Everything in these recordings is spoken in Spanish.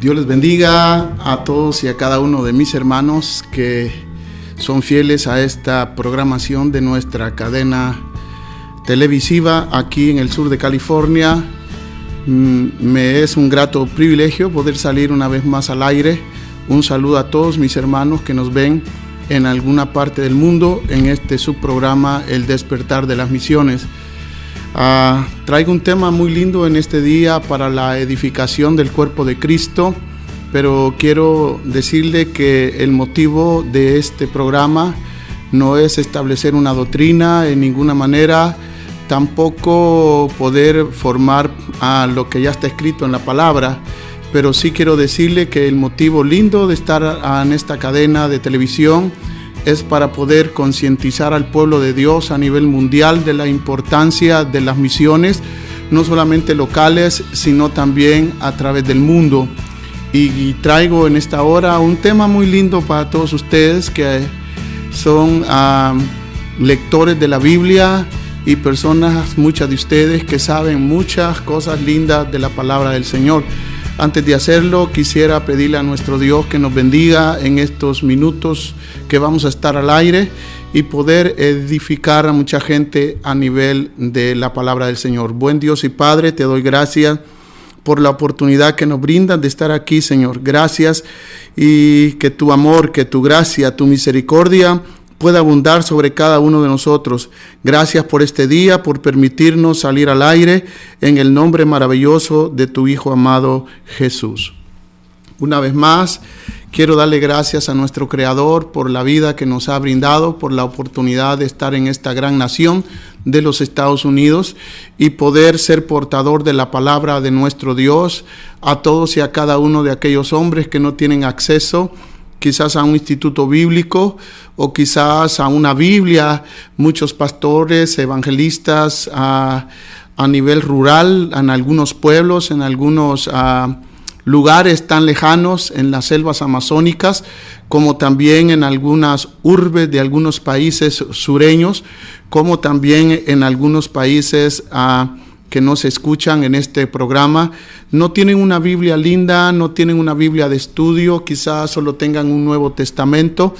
Dios les bendiga a todos y a cada uno de mis hermanos que son fieles a esta programación de nuestra cadena televisiva aquí en el sur de California. Me es un grato privilegio poder salir una vez más al aire. Un saludo a todos mis hermanos que nos ven en alguna parte del mundo en este subprograma El Despertar de las Misiones. Traigo un tema muy lindo en este día para la edificación del cuerpo de Cristo, pero quiero decirle que el motivo de este programa no es establecer una doctrina en ninguna manera, tampoco poder formar a lo que ya está escrito en la palabra, pero sí quiero decirle que el motivo lindo de estar en esta cadena de televisión es para poder concientizar al pueblo de Dios a nivel mundial de la importancia de las misiones, no solamente locales, sino también a través del mundo. Y traigo en esta hora un tema muy lindo para todos ustedes que son lectores de la Biblia y personas, muchas de ustedes que saben muchas cosas lindas de la palabra del Señor. Antes de hacerlo, quisiera pedirle a nuestro Dios que nos bendiga en estos minutos que vamos a estar al aire y poder edificar a mucha gente a nivel de la palabra del Señor. Buen Dios y Padre, te doy gracias por la oportunidad que nos brindas de estar aquí, Señor. Gracias, y que tu amor, que tu gracia, tu misericordia pueda abundar sobre cada uno de nosotros. Gracias por este día, por permitirnos salir al aire en el nombre maravilloso de tu Hijo amado Jesús. Una vez más, quiero darle gracias a nuestro Creador por la vida que nos ha brindado, por la oportunidad de estar en esta gran nación de los Estados Unidos y poder ser portador de la palabra de nuestro Dios a todos y a cada uno de aquellos hombres que no tienen acceso quizás a un instituto bíblico o quizás a una Biblia. Muchos pastores, evangelistas a nivel rural, en algunos pueblos, en algunos lugares tan lejanos, en las selvas amazónicas, como también en algunas urbes de algunos países sureños, como también en algunos países que no se escuchan en este programa, no tienen una Biblia linda, no tienen una Biblia de estudio, quizás solo tengan un Nuevo Testamento,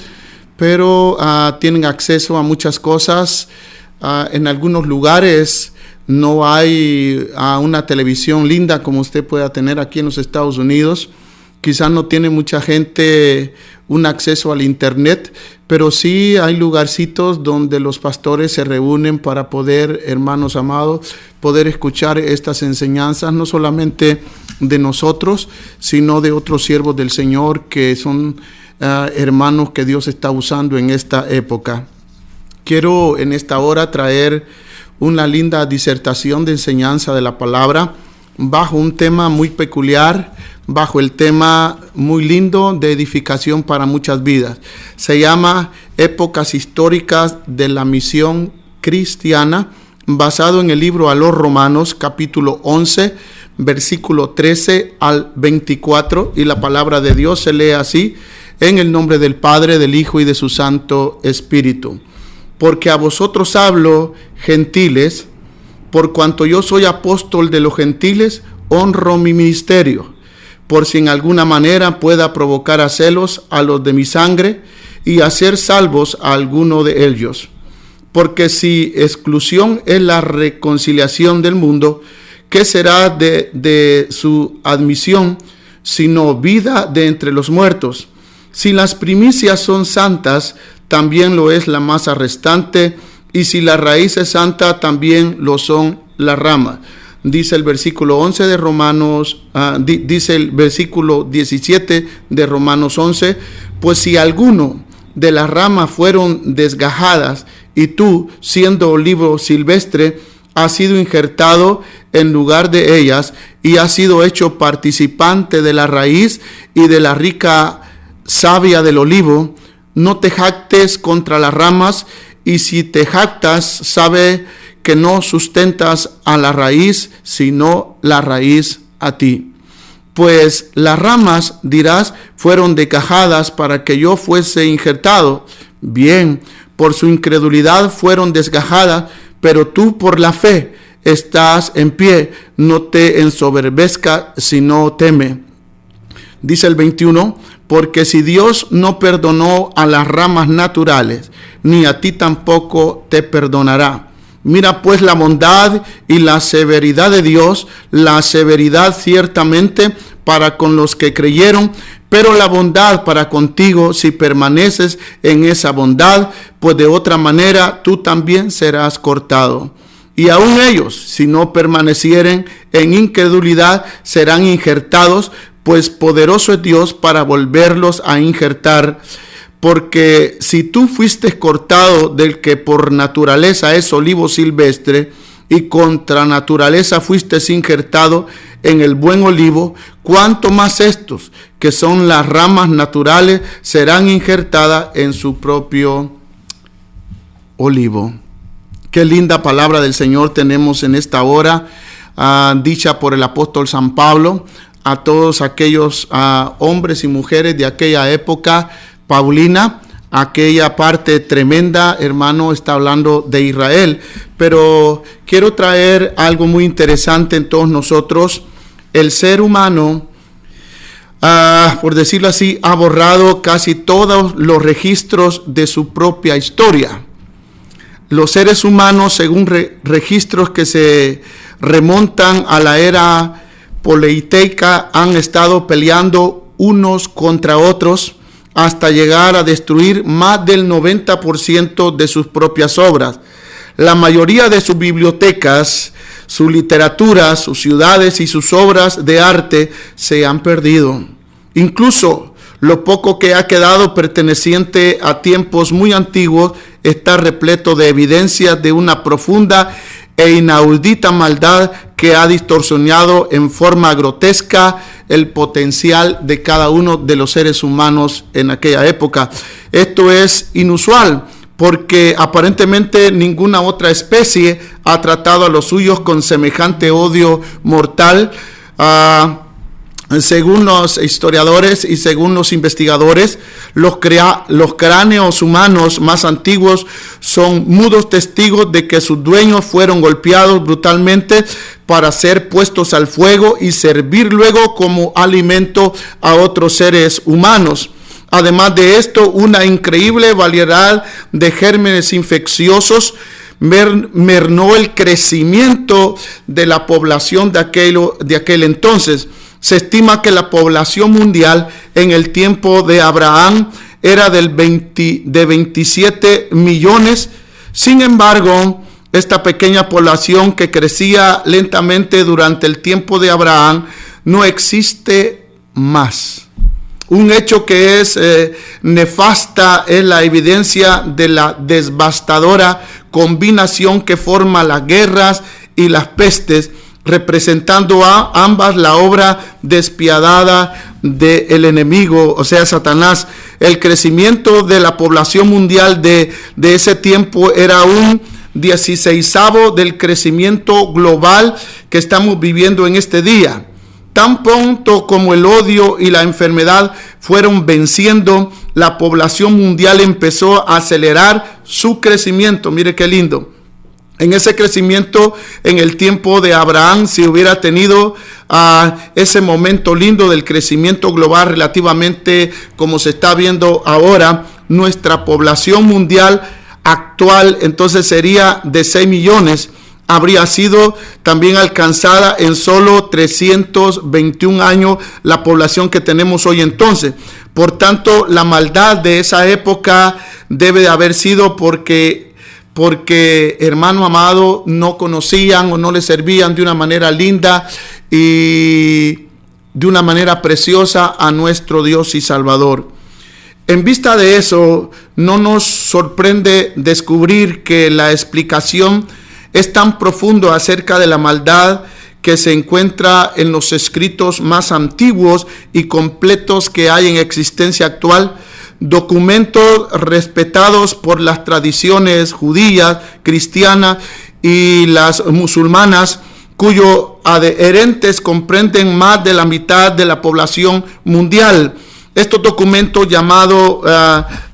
pero tienen acceso a muchas cosas. En algunos lugares no hay una televisión linda como usted pueda tener aquí en los Estados Unidos. Quizás no tiene mucha gente un acceso al internet, pero sí hay lugarcitos donde los pastores se reúnen para poder, hermanos amados, poder escuchar estas enseñanzas, no solamente de nosotros, sino de otros siervos del Señor que son hermanos que Dios está usando en esta época. Quiero en esta hora traer una linda disertación de enseñanza de la palabra bajo un tema muy peculiar, bajo el tema muy lindo de edificación para muchas vidas. Se llama Épocas históricas de la misión cristiana, basado en el libro a los Romanos, capítulo 11, versículo 13 al 24, y la palabra de Dios se lee así: en el nombre del Padre, del Hijo y de su Santo Espíritu. Porque a vosotros hablo, gentiles, por cuanto yo soy apóstol de los gentiles, honro mi ministerio, por si en alguna manera pueda provocar a celos a los de mi sangre y hacer salvos a alguno de ellos. Porque si exclusión es la reconciliación del mundo, ¿qué será de su admisión, sino vida de entre los muertos? Si las primicias son santas, también lo es la masa restante, y si la raíz es santa, también lo son las ramas. Dice el versículo 11 de Romanos, dice el versículo 17 de Romanos 11, pues si alguno de las ramas fueron desgajadas, y tú, siendo olivo silvestre, has sido injertado en lugar de ellas, y has sido hecho participante de la raíz y de la rica savia del olivo, no te jactes contra las ramas, y si te jactas, sabe que no sustentas a la raíz, sino la raíz a ti. Pues las ramas, dirás, fueron desgajadas para que yo fuese injertado. Bien, por su incredulidad fueron desgajadas, pero tú por la fe estás en pie. No te ensoberbezcas, sino teme. Dice el 21, porque si Dios no perdonó a las ramas naturales, ni a ti tampoco te perdonará. Mira pues la bondad y la severidad de Dios, la severidad ciertamente para con los que creyeron, pero la bondad para contigo si permaneces en esa bondad, pues de otra manera tú también serás cortado. Y aun ellos, si no permanecieren en incredulidad, serán injertados, pues poderoso es Dios para volverlos a injertar. Porque si tú fuiste cortado del que por naturaleza es olivo silvestre, y contra naturaleza fuiste injertado en el buen olivo, cuánto más estos, que son las ramas naturales, serán injertadas en su propio olivo. Qué linda palabra del Señor tenemos en esta hora, dicha por el apóstol San Pablo a todos aquellos hombres y mujeres de aquella época paulina. Aquella parte tremenda, hermano, está hablando de Israel. Pero quiero traer algo muy interesante en todos nosotros. El ser humano, por decirlo así, ha borrado casi todos los registros de su propia historia. Los seres humanos, según registros que se remontan a la era politeica, han estado peleando unos contra otros hasta llegar a destruir más del 90% de sus propias obras. La mayoría de sus bibliotecas, su literatura, sus ciudades y sus obras de arte se han perdido. Incluso lo poco que ha quedado perteneciente a tiempos muy antiguos está repleto de evidencias de una profunda e inaudita maldad que ha distorsionado en forma grotesca el potencial de cada uno de los seres humanos en aquella época. Esto es inusual porque aparentemente ninguna otra especie ha tratado a los suyos con semejante odio mortal. Según los historiadores y según los investigadores, los cráneos humanos más antiguos son mudos testigos de que sus dueños fueron golpeados brutalmente para ser puestos al fuego y servir luego como alimento a otros seres humanos. Además de esto, una increíble variedad de gérmenes infecciosos mermó el crecimiento de la población de aquel entonces. Se estima que la población mundial en el tiempo de Abraham era de 27 millones. Sin embargo, esta pequeña población que crecía lentamente durante el tiempo de Abraham no existe más. Un hecho que es nefasta es la evidencia de la devastadora combinación que forma las guerras y las pestes, representando a ambas la obra despiadada del enemigo, o sea, Satanás. El crecimiento de la población mundial de ese tiempo era un 16avo del crecimiento global que estamos viviendo en este día. Tan pronto como el odio y la enfermedad fueron venciendo, la población mundial empezó a acelerar su crecimiento. Mire qué lindo. En ese crecimiento, en el tiempo de Abraham, si hubiera tenido ese momento lindo del crecimiento global relativamente como se está viendo ahora, nuestra población mundial actual entonces sería de 6 millones. Habría sido también alcanzada en solo 321 años la población que tenemos hoy entonces. Por tanto, la maldad de esa época debe de haber sido porque hermano amado, no conocían o no le servían de una manera linda y de una manera preciosa a nuestro Dios y Salvador. En vista de eso, no nos sorprende descubrir que la explicación es tan profundo acerca de la maldad que se encuentra en los escritos más antiguos y completos que hay en existencia actual, documentos respetados por las tradiciones judías, cristianas y las musulmanas, cuyos adherentes comprenden más de la mitad de la población mundial. Estos documentos llamados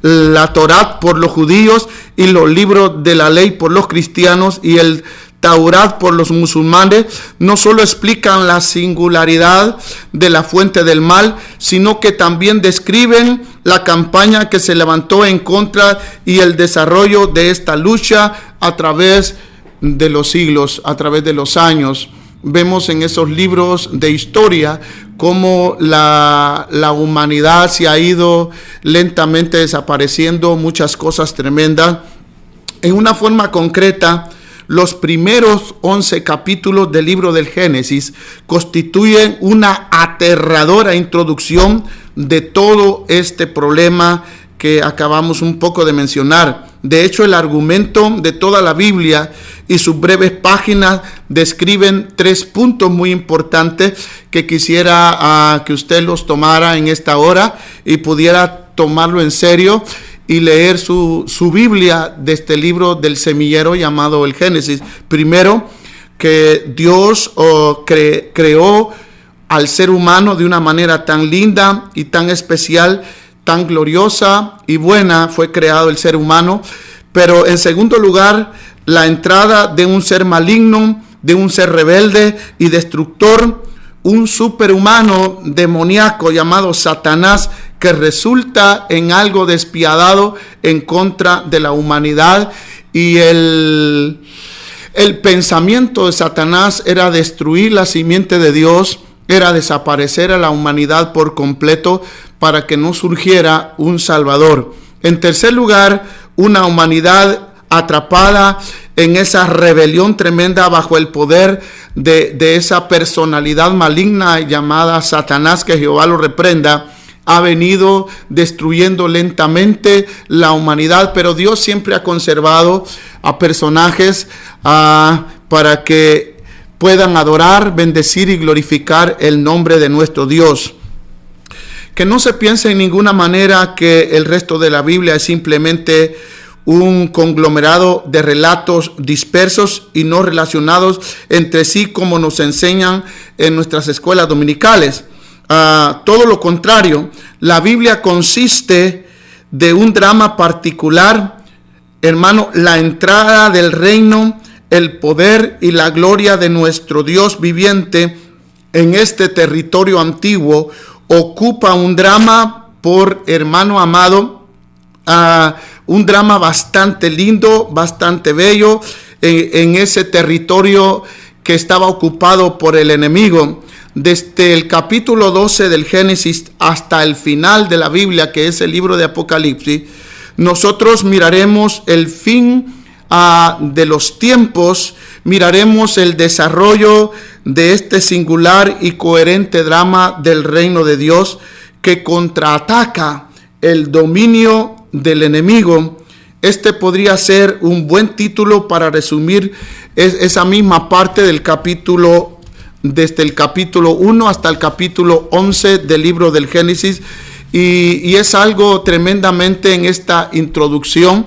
la Torá por los judíos y los libros de la ley por los cristianos y el Taurat por los musulmanes no solo explican la singularidad de la fuente del mal, sino que también describen la campaña que se levantó en contra y el desarrollo de esta lucha a través de los siglos, a través de los años. Vemos en esos libros de historia cómo la humanidad se ha ido lentamente desapareciendo, muchas cosas tremendas. En una forma concreta, los primeros 11 capítulos del libro del Génesis constituyen una aterradora introducción de todo este problema que acabamos un poco de mencionar. De hecho, el argumento de toda la Biblia y sus breves páginas describen 3 puntos muy importantes que quisiera que usted los tomara en esta hora y pudiera tomarlo en serio y leer su Biblia de este libro del semillero llamado el Génesis. Primero, que Dios creó al ser humano de una manera tan linda y tan especial, tan gloriosa y buena fue creado el ser humano. Pero en segundo lugar, la entrada de un ser maligno, de un ser rebelde y destructor, un superhumano demoníaco llamado Satanás, que resulta en algo despiadado en contra de la humanidad. Y el pensamiento de Satanás era destruir la simiente de Dios, era desaparecer a la humanidad por completo para que no surgiera un Salvador. En tercer lugar, una humanidad atrapada en esa rebelión tremenda bajo el poder de esa personalidad maligna llamada Satanás, que Jehová lo reprenda, ha venido destruyendo lentamente la humanidad, pero Dios siempre ha conservado a personajes para que puedan adorar, bendecir y glorificar el nombre de nuestro Dios. Que no se piense en ninguna manera que el resto de la Biblia es simplemente un conglomerado de relatos dispersos y no relacionados entre sí como nos enseñan en nuestras escuelas dominicales. Todo lo contrario, la Biblia consiste de un drama particular, hermano, la entrada del reino, el poder y la gloria de nuestro Dios viviente en este territorio antiguo ocupa un drama, por hermano amado, un drama bastante lindo, bastante bello en ese territorio que estaba ocupado por el enemigo. Desde el capítulo 12 del Génesis hasta el final de la Biblia, que es el libro de Apocalipsis, nosotros miraremos el fin de los tiempos, miraremos el desarrollo de este singular y coherente drama del reino de Dios que contraataca el dominio del enemigo. Este podría ser un buen título para resumir esa misma parte del capítulo, desde el capítulo 1 hasta el capítulo 11 del libro del Génesis, y es algo tremendamente en esta introducción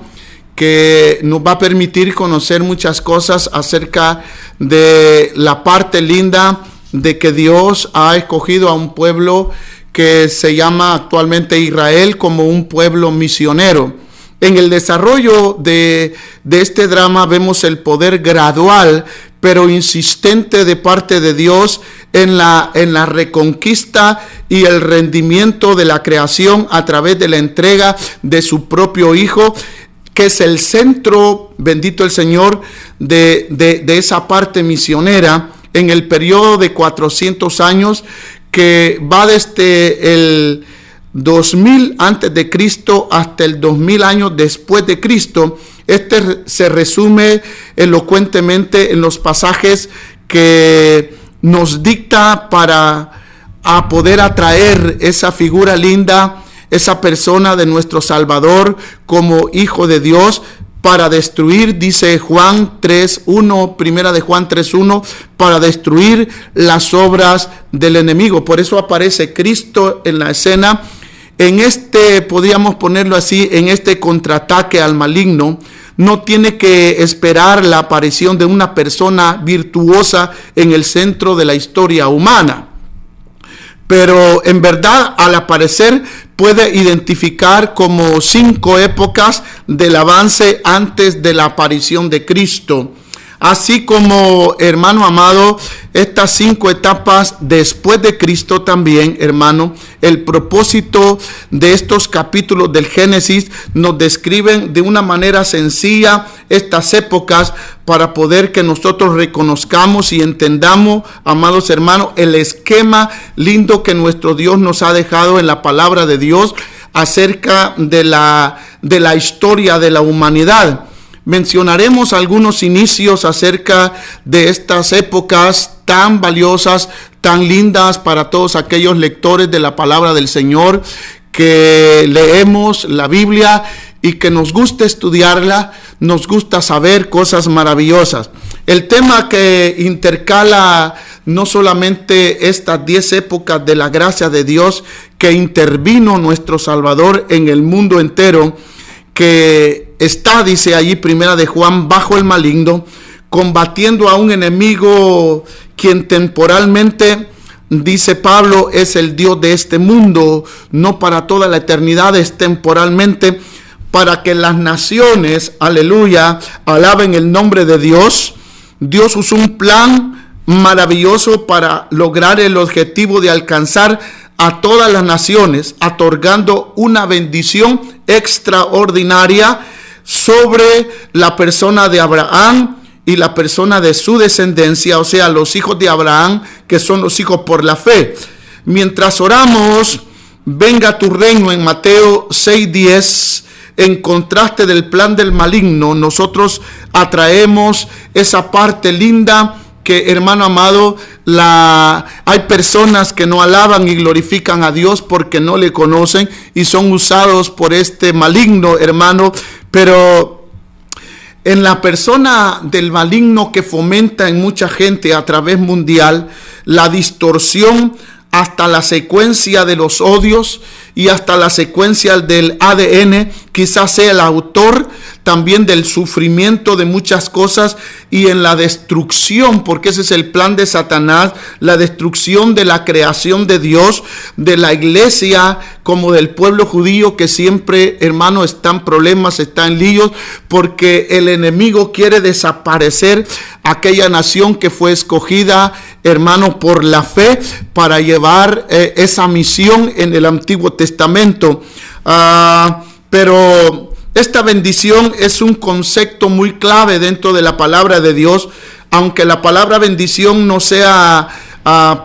que nos va a permitir conocer muchas cosas acerca de la parte linda de que Dios ha escogido a un pueblo que se llama actualmente Israel como un pueblo misionero. En el desarrollo de este drama vemos el poder gradual pero insistente de parte de Dios en la reconquista y el rendimiento de la creación a través de la entrega de su propio Hijo, que es el centro, bendito el Señor, de esa parte misionera en el periodo de 400 años que va desde el 2000 antes de Cristo hasta el 2000 años después de Cristo. Este se resume elocuentemente en los pasajes que nos dicta para poder atraer esa figura linda, esa persona de nuestro Salvador como Hijo de Dios, para destruir, dice Juan 3.1, primera de Juan 3.1, para destruir las obras del enemigo. Por eso aparece Cristo en la escena, en este, podríamos ponerlo así, en este contraataque al maligno. No tiene que esperar la aparición de una persona virtuosa en el centro de la historia humana. Pero en verdad, al aparecer, puede identificar como 5 épocas del avance antes de la aparición de Cristo. Así como, hermano amado, estas 5 etapas después de Cristo también, hermano, el propósito de estos capítulos del Génesis nos describen de una manera sencilla estas épocas para poder que nosotros reconozcamos y entendamos, amados hermanos, el esquema lindo que nuestro Dios nos ha dejado en la palabra de Dios acerca de la historia de la humanidad. Mencionaremos algunos inicios acerca de estas épocas tan valiosas, tan lindas para todos aquellos lectores de la palabra del Señor que leemos la Biblia y que nos gusta estudiarla, nos gusta saber cosas maravillosas. El tema que intercala no solamente estas 10 épocas de la gracia de Dios que intervino nuestro Salvador en el mundo entero, que está, dice allí Primera de Juan, bajo el maligno, combatiendo a un enemigo quien temporalmente, dice Pablo, es el Dios de este mundo, no para toda la eternidad, es temporalmente, para que las naciones, aleluya, alaben el nombre de Dios. Dios usó un plan maravilloso para lograr el objetivo de alcanzar a todas las naciones, otorgando una bendición extraordinaria sobre la persona de Abraham y la persona de su descendencia, o sea, los hijos de Abraham, que son los hijos por la fe. Mientras oramos, venga tu reino en Mateo 6:10, en contraste del plan del maligno, nosotros atraemos esa parte linda que, hermano amado, hay personas que no alaban y glorifican a Dios porque no le conocen y son usados por este maligno, hermano. Pero en la persona del maligno que fomenta en mucha gente a través mundial la distorsión hasta la secuencia de los odios y hasta la secuencia del ADN, quizás sea el autor también del sufrimiento de muchas cosas y en la destrucción, porque ese es el plan de Satanás, la destrucción de la creación de Dios, de la iglesia como del pueblo judío que siempre, hermano, está en problemas, está en líos, porque el enemigo quiere desaparecer aquella nación que fue escogida, hermano, por la fe para llevar esa misión en el Antiguo Testamento. Pero esta bendición es un concepto muy clave dentro de la palabra de Dios, aunque la palabra bendición no sea,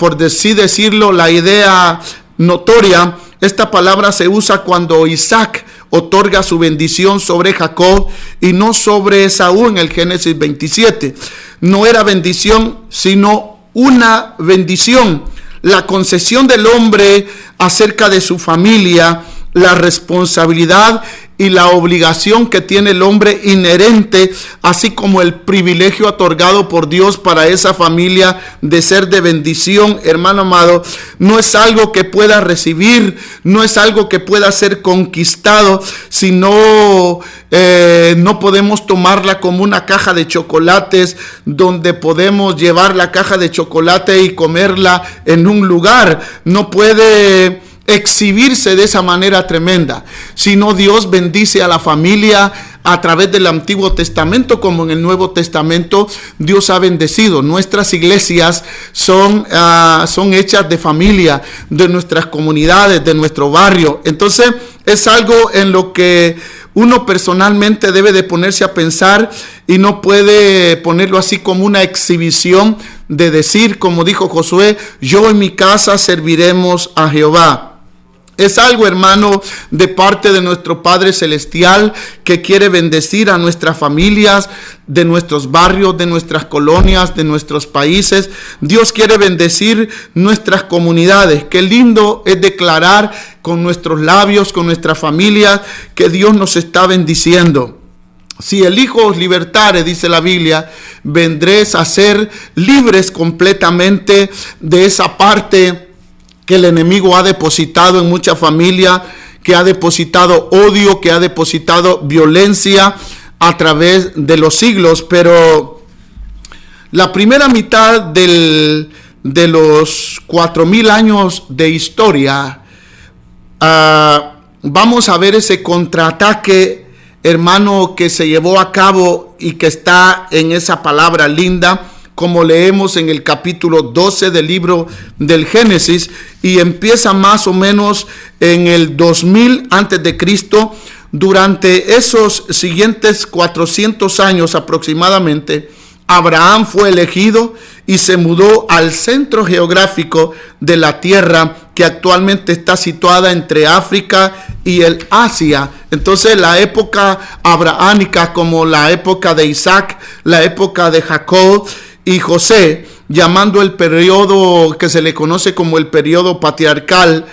por decirlo, la idea notoria. Esta palabra se usa cuando Isaac otorga su bendición sobre Jacob y no sobre Esaú en el Génesis 27. No era bendición, sino una bendición. La concesión del hombre acerca de su familia, la responsabilidad y la obligación que tiene el hombre inherente, así como el privilegio otorgado por Dios para esa familia de ser de bendición, hermano amado, no es algo que pueda recibir, no es algo que pueda ser conquistado, sino no podemos tomarla como una caja de chocolates donde podemos llevar la caja de chocolate y comerla en un lugar. No puede exhibirse de esa manera tremenda, sino Dios bendice a la familia a través del Antiguo Testamento como en el Nuevo Testamento. Dios ha bendecido. Nuestras iglesias son hechas de familia, de nuestras comunidades, de nuestro barrio. Entonces es algo en lo que uno personalmente debe de ponerse a pensar y no puede ponerlo así como una exhibición de decir, como dijo Josué, yo en mi casa serviremos a Jehová. Es algo, hermano, de parte de nuestro Padre Celestial que quiere bendecir a nuestras familias, de nuestros barrios, de nuestras colonias, de nuestros países. Dios quiere bendecir nuestras comunidades. Qué lindo es declarar con nuestros labios, con nuestra familia, que Dios nos está bendiciendo. Si el Hijo os libertare, dice la Biblia, vendréis a ser libres completamente de esa parte que el enemigo ha depositado en mucha familia, que ha depositado odio, que ha depositado violencia a través de los siglos. Pero la primera mitad de los 4000 años de historia, vamos a ver ese contraataque hermano, que se llevó a cabo y que está en esa palabra linda, como leemos en el capítulo 12 del libro del Génesis, y empieza más o menos en el 2000 antes de Cristo. Durante esos siguientes 400 años aproximadamente, Abraham fue elegido y se mudó al centro geográfico de la tierra, que actualmente está situada entre África y el Asia. Entonces la época abrahámica, como la época de Isaac, la época de Jacob y José, llamando el periodo que se le conoce como el periodo patriarcal,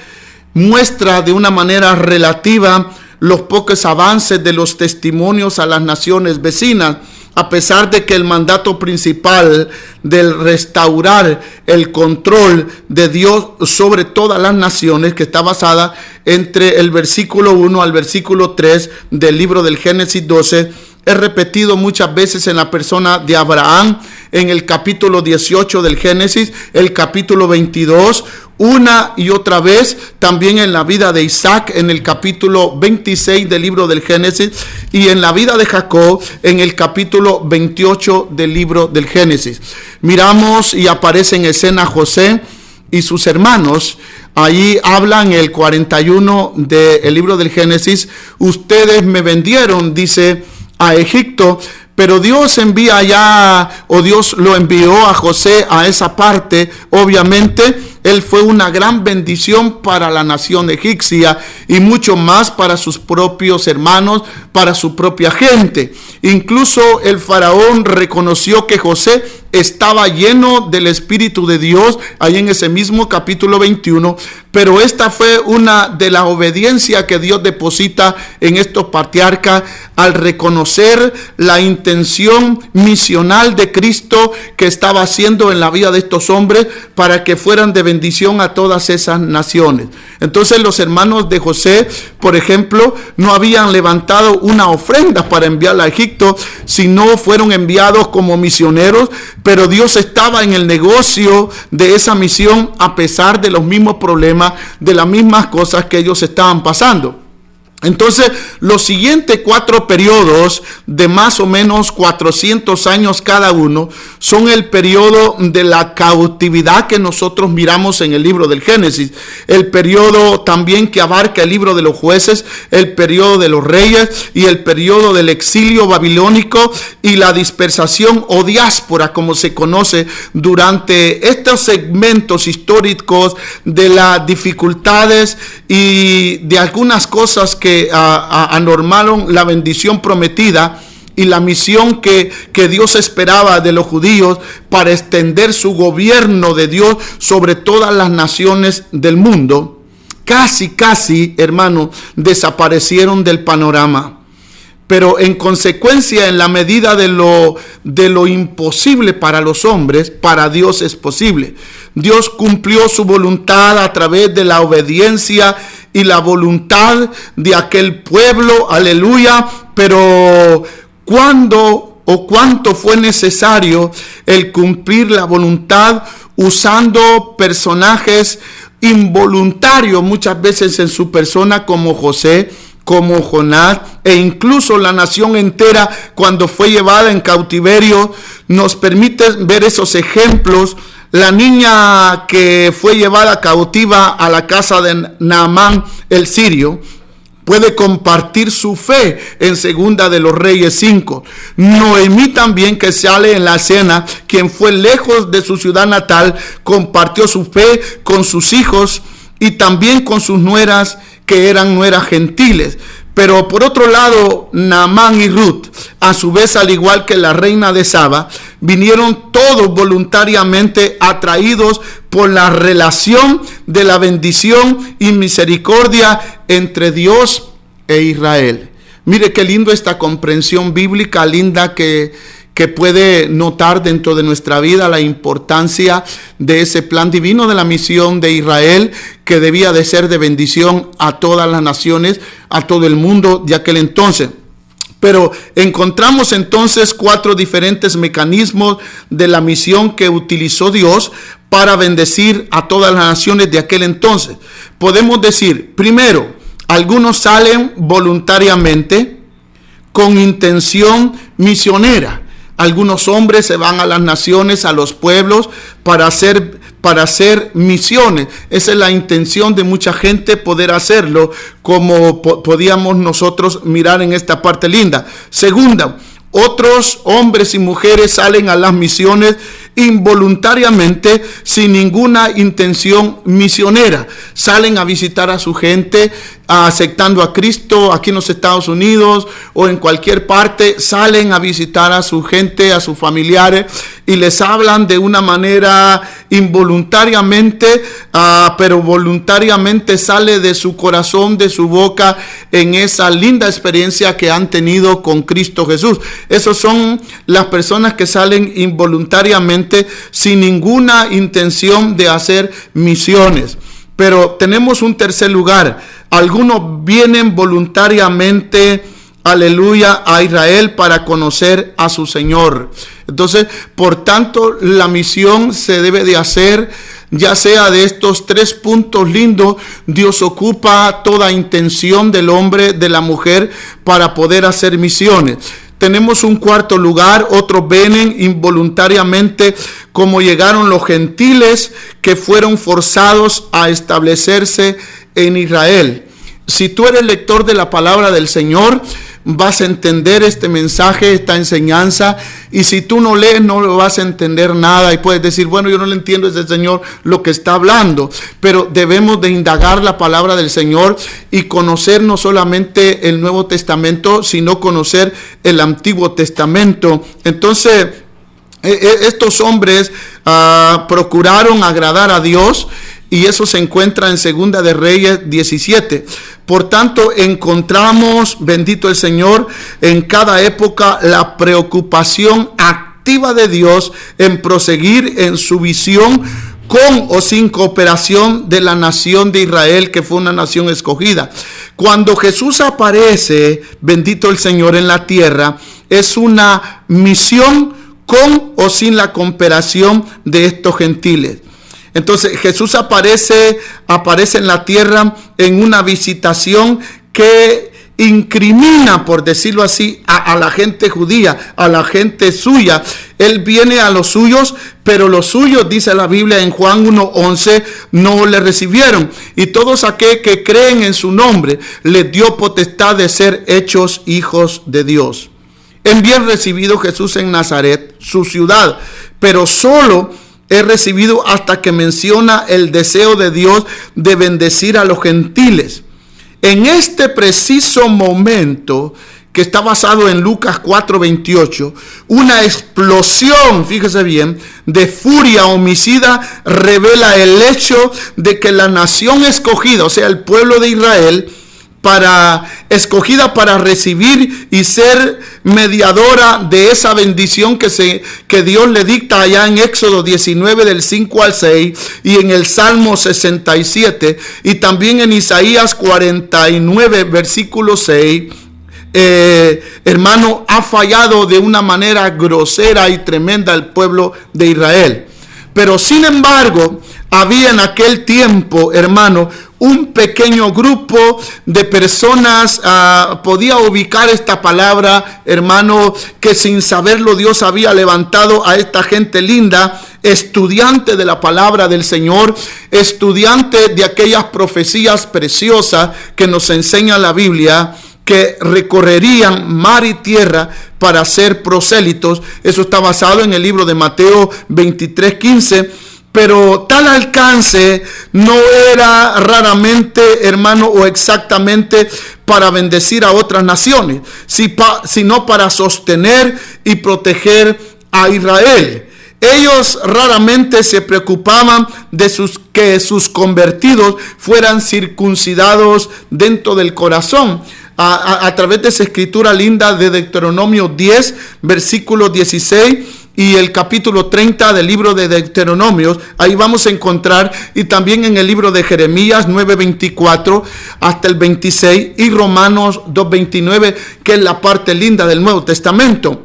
muestra de una manera relativa los pocos avances de los testimonios a las naciones vecinas, a pesar de que el mandato principal del restaurar el control de Dios sobre todas las naciones, que está basada entre el versículo 1 al versículo 3 del libro del Génesis 12, es repetido muchas veces en la persona de Abraham, en el capítulo 18 del Génesis, el capítulo 22, una y otra vez también en la vida de Isaac, en el capítulo 26 del libro del Génesis, y en la vida de Jacob, en el capítulo 28 del libro del Génesis. Miramos y aparece en escena José y sus hermanos. Allí hablan el 41 del libro del Génesis: ustedes me vendieron, dice, a Egipto, pero Dios envía allá, o Dios lo envió a José a esa parte. Obviamente él fue una gran bendición para la nación egipcia y mucho más para sus propios hermanos, para su propia gente. Incluso el faraón reconoció que José estaba lleno del Espíritu de Dios, ahí en ese mismo capítulo 21, pero esta fue una de las obediencias que Dios deposita en estos patriarcas al reconocer la intención misional de Cristo que estaba haciendo en la vida de estos hombres para que fueran de bendición a todas esas naciones. Entonces los hermanos de José, por ejemplo, no habían levantado una ofrenda para enviarla a Egipto, sino fueron enviados como misioneros, pero Dios estaba en el negocio de esa misión a pesar de los mismos problemas, de las mismas cosas que ellos estaban pasando. Entonces, los siguientes 4 periodos de más o menos 400 años cada uno son el periodo de la cautividad que nosotros miramos en el libro del Génesis, el periodo también que abarca el libro de los jueces, el periodo de los reyes y el periodo del exilio babilónico y la dispersación o diáspora, como se conoce durante estos segmentos históricos de las dificultades y de algunas cosas que anormaron la bendición prometida y la misión que Dios esperaba de los judíos para extender su gobierno de Dios sobre todas las naciones del mundo. Casi, hermano, desaparecieron del panorama. Pero en consecuencia, en la medida de lo imposible para los hombres, para Dios es posible. Dios cumplió su voluntad a través de la obediencia y la voluntad de aquel pueblo, aleluya. Pero ¿cuándo o cuánto fue necesario el cumplir la voluntad usando personajes involuntarios muchas veces en su persona, como José, como Jonás, e incluso la nación entera cuando fue llevada en cautiverio? Nos permite ver esos ejemplos. La niña que fue llevada cautiva a la casa de Naamán el sirio puede compartir su fe en Segunda de los Reyes 5. Noemí también, que sale en la escena, quien fue lejos de su ciudad natal, compartió su fe con sus hijos y también con sus nueras, que eran nueras gentiles. Pero por otro lado, Naamán y Ruth, a su vez, al igual que la reina de Saba, vinieron todos voluntariamente atraídos por la relación de la bendición y misericordia entre Dios e Israel. Mire qué lindo esta comprensión bíblica linda que puede notar dentro de nuestra vida la importancia de ese plan divino de la misión de Israel, que debía de ser de bendición a todas las naciones, a todo el mundo de aquel entonces. Pero encontramos entonces 4 diferentes mecanismos de la misión que utilizó Dios para bendecir a todas las naciones de aquel entonces. Podemos decir, primero, algunos salen voluntariamente, con intención misionera. Algunos hombres se van a las naciones, a los pueblos, para hacer misiones. Esa es la intención de mucha gente, poder hacerlo, como podíamos nosotros mirar en esta parte linda. Segunda, otros hombres y mujeres salen a las misiones involuntariamente, sin ninguna intención misionera. Salen a visitar a su gente, aceptando a Cristo aquí en los Estados Unidos o en cualquier parte. Salen a visitar a su gente, a sus familiares, y les hablan de una manera involuntariamente, pero voluntariamente sale de su corazón, de su boca, en esa linda experiencia que han tenido con Cristo Jesús. Esas son las personas que salen involuntariamente, sin ninguna intención de hacer misiones. Pero tenemos un tercer lugar. Algunos vienen voluntariamente, aleluya, a Israel para conocer a su Señor. Entonces, por tanto, la misión se debe de hacer, ya sea de estos tres puntos lindos. Dios ocupa toda intención del hombre, de la mujer, para poder hacer misiones. Tenemos un cuarto lugar. Otros vienen involuntariamente, como llegaron los gentiles que fueron forzados a establecerse en Israel. Si tú eres lector de la palabra del Señor, vas a entender este mensaje, esta enseñanza. Y si tú no lees, no lo vas a entender nada. Y puedes decir, bueno, yo no le entiendo a ese Señor lo que está hablando. Pero debemos de indagar la palabra del Señor y conocer no solamente el Nuevo Testamento, sino conocer el Antiguo Testamento. Entonces, estos hombres procuraron agradar a Dios. Y eso se encuentra en Segunda de Reyes 17. Por tanto, encontramos, bendito el Señor, en cada época la preocupación activa de Dios en proseguir en su visión, con o sin cooperación de la nación de Israel, que fue una nación escogida. Cuando Jesús aparece, bendito el Señor, en la tierra, es una misión con o sin la cooperación de estos gentiles. Entonces Jesús aparece en la tierra en una visitación que incrimina, por decirlo así, a la gente judía, a la gente suya. Él viene a los suyos, pero los suyos, dice la Biblia en Juan 1:11, no le recibieron. Y todos aquellos que creen en su nombre, les dio potestad de ser hechos hijos de Dios. Es bien recibido Jesús en Nazaret, su ciudad, pero solo es recibido hasta que menciona el deseo de Dios de bendecir a los gentiles. En este preciso momento, que está basado en Lucas 4:28, una explosión, fíjese bien, de furia homicida revela el hecho de que la nación escogida, o sea, el pueblo de Israel, escogida para recibir y ser mediadora de esa bendición que Dios le dicta allá en Éxodo 19 del 5 al 6 y en el Salmo 67 y también en Isaías 49 versículo 6. Hermano, ha fallado de una manera grosera y tremenda el pueblo de Israel. Pero sin embargo, había en aquel tiempo, hermano, un pequeño grupo de personas, podía ubicar esta palabra, hermano, que sin saberlo Dios había levantado a esta gente linda, estudiante de la palabra del Señor, estudiante de aquellas profecías preciosas que nos enseña la Biblia, que recorrerían mar y tierra para ser prosélitos. Eso está basado en el libro de Mateo 23:15. Pero tal alcance no era raramente, hermano, o exactamente para bendecir a otras naciones, sino para sostener y proteger a Israel. Ellos raramente se preocupaban de que sus convertidos fueran circuncidados dentro del corazón. A través de esa escritura linda de Deuteronomio 10, versículo 16, y el capítulo 30 del libro de Deuteronomios, ahí vamos a encontrar, y también en el libro de Jeremías 9:24 hasta el 26, y Romanos 2:29, que es la parte linda del Nuevo Testamento.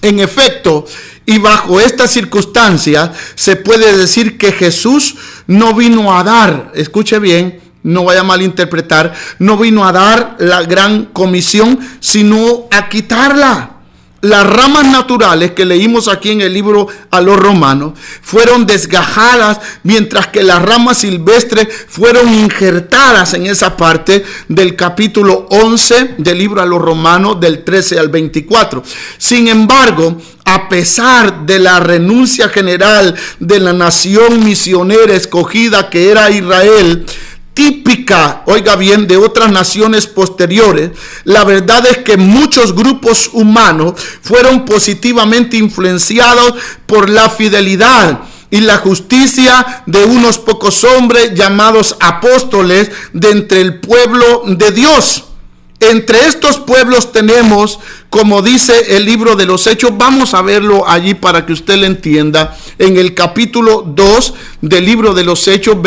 En efecto, y bajo estas circunstancias, se puede decir que Jesús no vino a dar, escuche bien, no vaya a malinterpretar, no vino a dar la gran comisión, sino a quitarla. Las ramas naturales que leímos aquí en el libro a los Romanos fueron desgajadas, mientras que las ramas silvestres fueron injertadas en esa parte del capítulo 11 del libro a los Romanos, del 13 al 24. Sin embargo, a pesar de la renuncia general de la nación misionera escogida que era Israel, típica, oiga bien, de otras naciones posteriores, la verdad es que muchos grupos humanos fueron positivamente influenciados por la fidelidad y la justicia de unos pocos hombres llamados apóstoles de entre el pueblo de Dios. Entre estos pueblos tenemos, como dice el libro de los Hechos, vamos a verlo allí para que usted lo entienda, en el capítulo 2 del libro de los Hechos,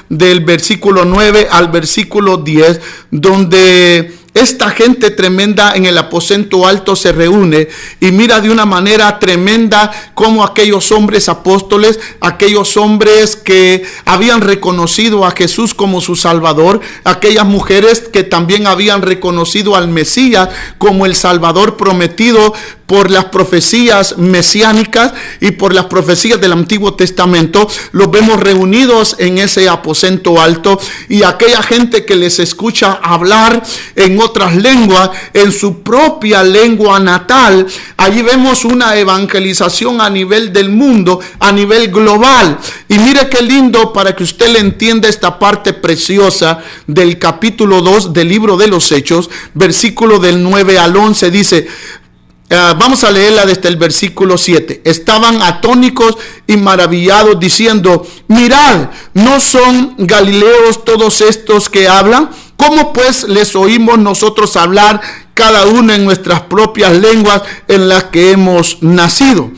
del versículo 9 al versículo 10, donde esta gente tremenda en el aposento alto se reúne y mira de una manera tremenda cómo aquellos hombres apóstoles, aquellos hombres que habían reconocido a Jesús como su Salvador, aquellas mujeres que también habían reconocido al Mesías como el Salvador prometido por las profecías mesiánicas y por las profecías del Antiguo Testamento, los vemos reunidos en ese aposento alto, y aquella gente que les escucha hablar en otras lenguas, en su propia lengua natal. Allí vemos una evangelización a nivel del mundo, a nivel global. Y mire qué lindo, para que usted le entienda esta parte preciosa del capítulo 2 del libro de los Hechos, versículo del 9 al 11, dice... vamos a leerla desde el versículo 7. Estaban atónicos y maravillados diciendo: mirad, ¿no son galileos todos estos que hablan? ¿Cómo pues les oímos nosotros hablar cada uno en nuestras propias lenguas en las que hemos nacido?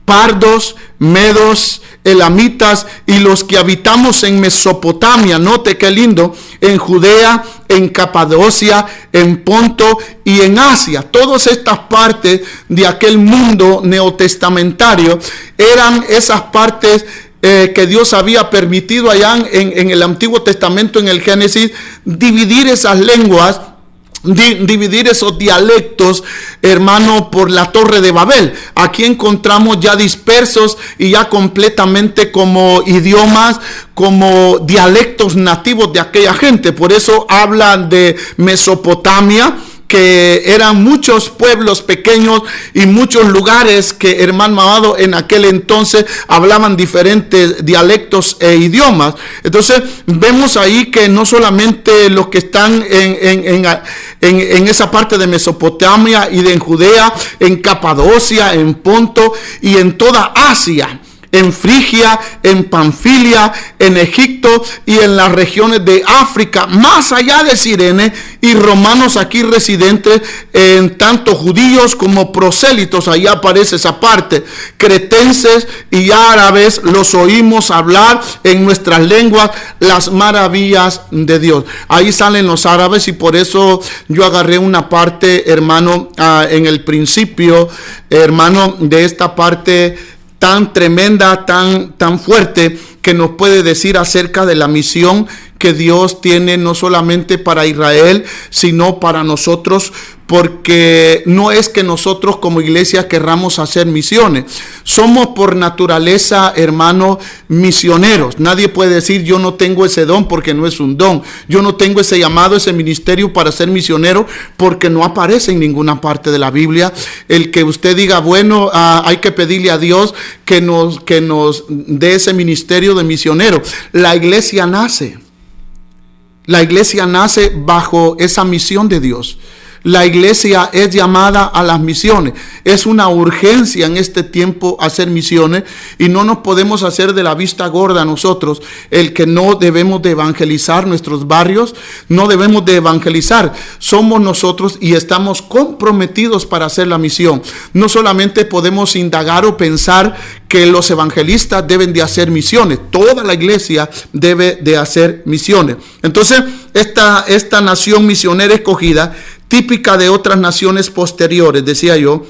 Pardos, medos, elamitas y los que habitamos en Mesopotamia, note qué lindo, en Judea, en Capadocia, en Ponto y en Asia. Todas estas partes de aquel mundo neotestamentario eran esas partes que Dios había permitido allá en el Antiguo Testamento, en el Génesis, dividir esas lenguas, dividir esos dialectos, hermano, por la Torre de Babel. Aquí encontramos ya dispersos y ya completamente como idiomas, como dialectos nativos de aquella gente. Por eso hablan de Mesopotamia, que eran muchos pueblos pequeños y muchos lugares que, hermano amado, en aquel entonces hablaban diferentes dialectos e idiomas. Entonces vemos ahí que no solamente los que están en esa parte de Mesopotamia y de Judea, en Capadocia, en Ponto y en toda Asia, en Frigia, en Panfilia, en Egipto y en las regiones de África, más allá de Cirene, y romanos aquí residentes, en tanto judíos como prosélitos. Allá aparece esa parte. Cretenses y árabes los oímos hablar en nuestras lenguas las maravillas de Dios. Ahí salen los árabes, y por eso yo agarré una parte, hermano, en el principio, hermano, de esta parte tan tremenda, tan fuerte, que nos puede decir acerca de la misión que Dios tiene no solamente para Israel, sino para nosotros, porque no es que nosotros como iglesia querramos hacer misiones. Somos por naturaleza, hermano, misioneros. Nadie puede decir: yo no tengo ese don, porque no es un don. Yo no tengo ese llamado, ese ministerio para ser misionero, porque no aparece en ninguna parte de la Biblia. El que usted diga, bueno, hay que pedirle a Dios que nos dé ese ministerio de misionero. La iglesia nace bajo esa misión de Dios. La iglesia es llamada a las misiones. Es una urgencia en este tiempo hacer misiones, y no nos podemos hacer de la vista gorda nosotros el que no debemos de evangelizar nuestros barrios, no debemos de evangelizar. Somos nosotros y estamos comprometidos para hacer la misión. No solamente podemos indagar o pensar que los evangelistas deben de hacer misiones. Toda la iglesia debe de hacer misiones. Entonces, esta nación misionera escogida, típica de otras naciones posteriores, decía yo,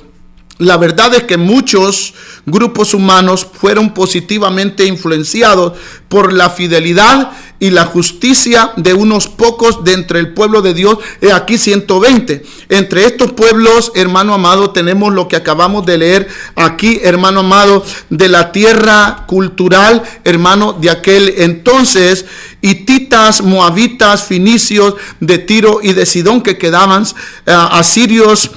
la verdad es que muchos grupos humanos fueron positivamente influenciados por la fidelidad y la justicia de unos pocos de entre el pueblo de Dios, he aquí 120. Entre estos pueblos, hermano amado, tenemos lo que acabamos de leer aquí, hermano amado, de la tierra cultural, hermano, de aquel entonces, hititas, moabitas, finicios, de Tiro y de Sidón que quedaban, asirios,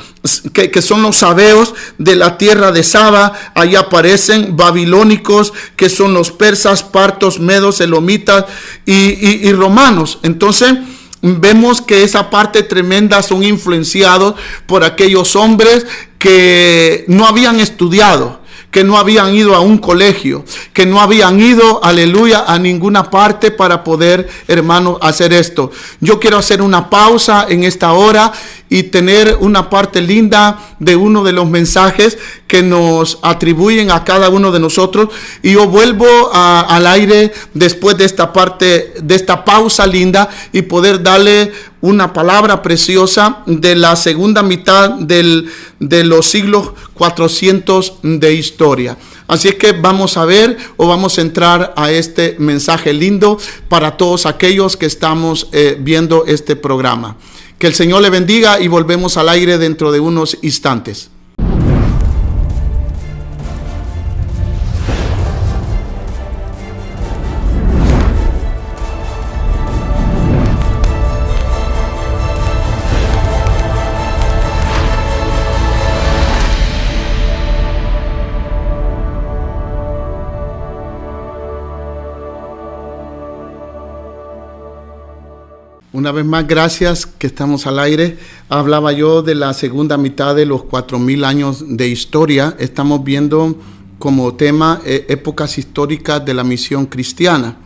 que son los sabeos de la tierra de Saba. Ahí aparecen babilónicos, que son los persas, partos, medos, elomitas y romanos. Entonces vemos que esa parte tremenda son influenciados por aquellos hombres que no habían estudiado, que no habían ido a un colegio, que no habían ido, aleluya, a ninguna parte para poder, hermano, hacer esto. Yo quiero hacer una pausa en esta hora y tener una parte linda de uno de los mensajes que nos atribuyen a cada uno de nosotros, y yo vuelvo al aire después de esta parte, de esta pausa linda, y poder darle una palabra preciosa de la segunda mitad de los siglos 400 de historia. Así es que vamos a ver, o vamos a entrar a este mensaje lindo para todos aquellos que estamos viendo este programa. Que el Señor le bendiga, y volvemos al aire dentro de unos instantes. Una vez más, gracias que estamos al aire. Hablaba yo de la segunda mitad de los 4000 años de historia. Estamos viendo como tema épocas históricas de la misión cristiana.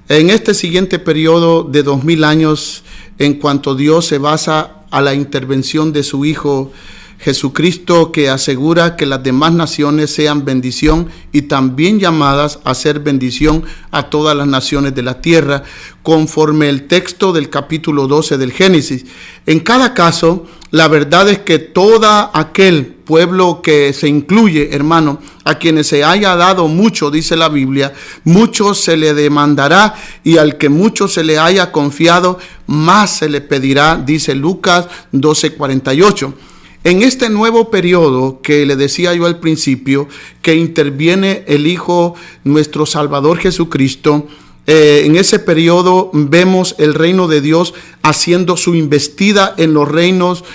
En este siguiente periodo de 2000 años, en cuanto Dios se basa a la intervención de su Hijo Jesucristo, que asegura que las demás naciones sean bendición y también llamadas a ser bendición a todas las naciones de la tierra, conforme el texto del capítulo 12 del Génesis. En cada caso, la verdad es que todo aquel pueblo que se incluye, hermano, a quienes se haya dado mucho, dice la Biblia, mucho se le demandará, y al que mucho se le haya confiado, más se le pedirá, dice Lucas 12:48. En este nuevo periodo que le decía yo al principio, que interviene el Hijo, nuestro Salvador Jesucristo, en ese periodo vemos el reino de Dios haciendo su investida en los reinos,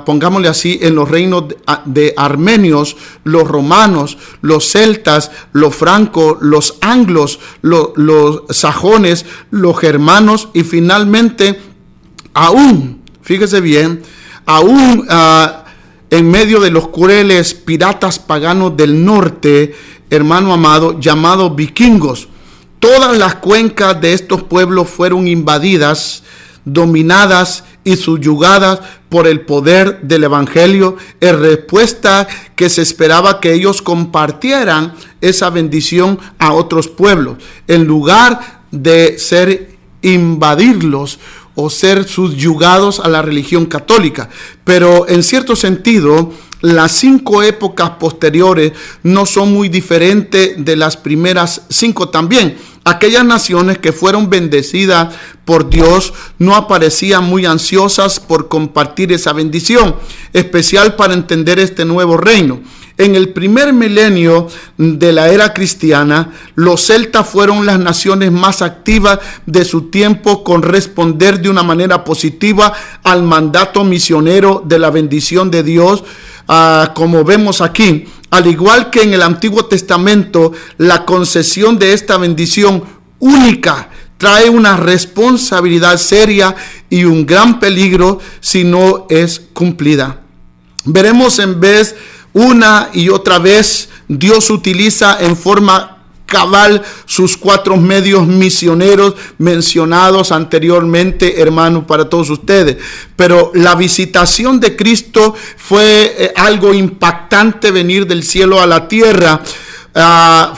pongámosle así, en los reinos de armenios, los romanos, los celtas, los francos, los anglos, los sajones, los germanos, y finalmente aún, fíjese bien, aún en medio de los crueles piratas paganos del norte, hermano amado, llamados vikingos. Todas las cuencas de estos pueblos fueron invadidas, dominadas y subyugadas por el poder del evangelio, en respuesta que se esperaba que ellos compartieran esa bendición a otros pueblos, en lugar de ser invadirlos o ser subyugados a la religión católica. Pero en cierto sentido, las 5 épocas posteriores no son muy diferentes de las primeras 5 también. Aquellas naciones que fueron bendecidas por Dios no aparecían muy ansiosas por compartir esa bendición, especial para entender este nuevo reino. En el primer milenio de la era cristiana, los celtas fueron las naciones más activas de su tiempo con responder de una manera positiva al mandato misionero de la bendición de Dios, como vemos aquí. Al igual que en el Antiguo Testamento, la concesión de esta bendición única trae una responsabilidad seria y un gran peligro si no es cumplida. Veremos en vez una y otra vez, Dios utiliza en forma cabal sus 4 medios misioneros mencionados anteriormente, hermano, para todos ustedes. Pero la visitación de Cristo fue algo impactante, venir del cielo a la tierra.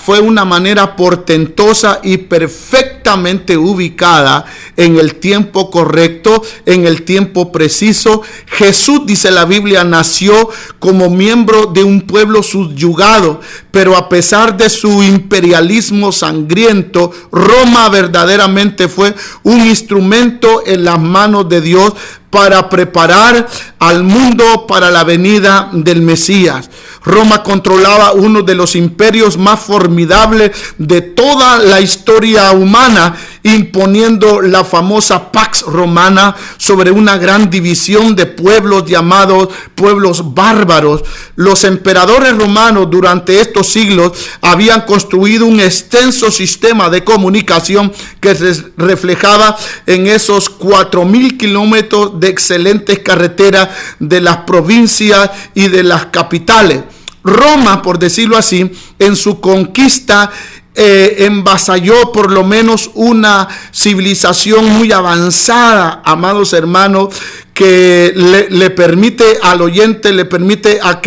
fue una manera portentosa y perfectamente ubicada en el tiempo correcto, en el tiempo preciso. Jesús, dice la Biblia, nació como miembro de un pueblo subyugado, pero a pesar de su imperialismo sangriento, Roma verdaderamente fue un instrumento en las manos de Dios para preparar al mundo para la venida del Mesías. Roma controlaba uno de los imperios más formidables de toda la historia humana, imponiendo la famosa Pax Romana sobre una gran división de pueblos llamados pueblos bárbaros. Los emperadores romanos durante estos siglos habían construido un extenso sistema de comunicación que se reflejaba en esos 4,000 kilómetros de excelentes carreteras de las provincias y de las capitales. Roma, por decirlo así, en su conquista envasalló por lo menos una civilización muy avanzada, amados hermanos, que le permite al oyente, le permite a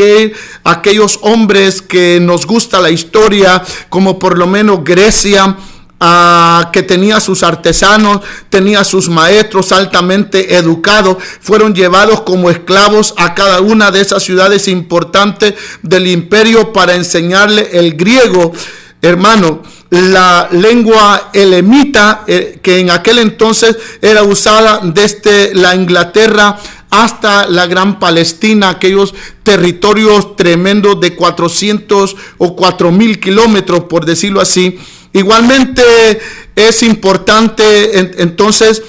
aquellos hombres que nos gusta la historia, como por lo menos Grecia, que tenía sus artesanos, tenía sus maestros altamente educados, fueron llevados como esclavos a cada una de esas ciudades importantes del imperio para enseñarle el griego. Hermano, la lengua elamita, que en aquel entonces era usada desde la Inglaterra hasta la Gran Palestina, aquellos territorios tremendos de 400 o 4,000 kilómetros, por decirlo así. Igualmente es importante entonces